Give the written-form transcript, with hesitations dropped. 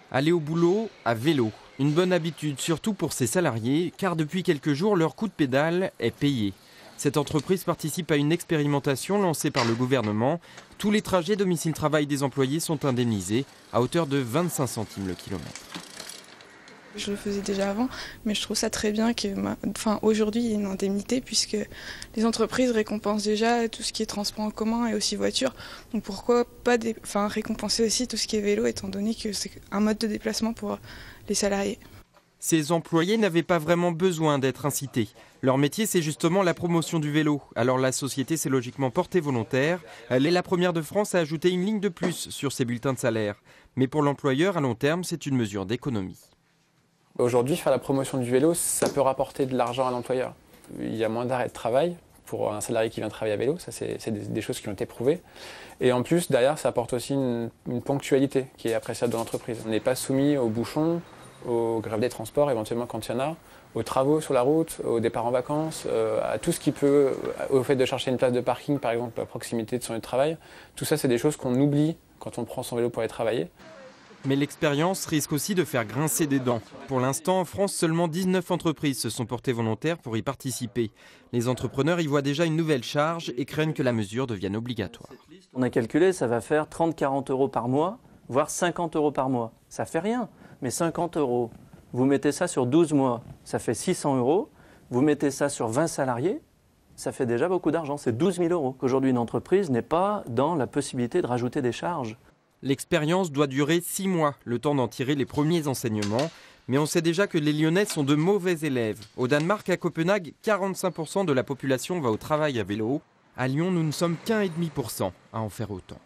Aller au boulot à vélo, une bonne habitude surtout pour ses salariés car depuis quelques jours leur coup de pédale est payé. Cette entreprise participe à une expérimentation lancée par le gouvernement. Tous les trajets domicile-travail des employés sont indemnisés à hauteur de 25 centimes le kilomètre. Je le faisais déjà avant, mais je trouve ça très bien qu'aujourd'hui il y ait une indemnité puisque les entreprises récompensent déjà tout ce qui est transport en commun et aussi voiture. Donc pourquoi pas récompenser aussi tout ce qui est vélo étant donné que c'est un mode de déplacement pour les salariés. Ces employés n'avaient pas vraiment besoin d'être incités. Leur métier, c'est justement la promotion du vélo. Alors la société s'est logiquement portée volontaire. Elle est la première de France à ajouter une ligne de plus sur ses bulletins de salaire. Mais pour l'employeur, à long terme, c'est une mesure d'économie. Aujourd'hui, faire la promotion du vélo, ça peut rapporter de l'argent à l'employeur. Il y a moins d'arrêt de travail pour un salarié qui vient travailler à vélo, ça c'est des choses qui ont été prouvées. Et en plus, derrière, ça apporte aussi une ponctualité qui est appréciable de l'entreprise. On n'est pas soumis aux bouchons, aux grèves des transports, éventuellement quand il y en a, aux travaux sur la route, au départ en vacances, à tout ce qui peut, au fait de chercher une place de parking par exemple à proximité de son lieu de travail. Tout ça, c'est des choses qu'on oublie quand on prend son vélo pour aller travailler. Mais l'expérience risque aussi de faire grincer des dents. Pour l'instant, en France, seulement 19 entreprises se sont portées volontaires pour y participer. Les entrepreneurs y voient déjà une nouvelle charge et craignent que la mesure devienne obligatoire. On a calculé, ça va faire 30-40 euros par mois, voire 50 euros par mois. Ça fait rien, mais 50 euros. Vous mettez ça sur 12 mois, ça fait 600 euros. Vous mettez ça sur 20 salariés, ça fait déjà beaucoup d'argent. C'est 12 000 euros. Aujourd'hui, une entreprise n'est pas dans la possibilité de rajouter des charges. L'expérience doit durer 6 mois, le temps d'en tirer les premiers enseignements. Mais on sait déjà que les Lyonnais sont de mauvais élèves. Au Danemark, à Copenhague, 45% de la population va au travail à vélo. À Lyon, nous ne sommes qu'1,5% à en faire autant.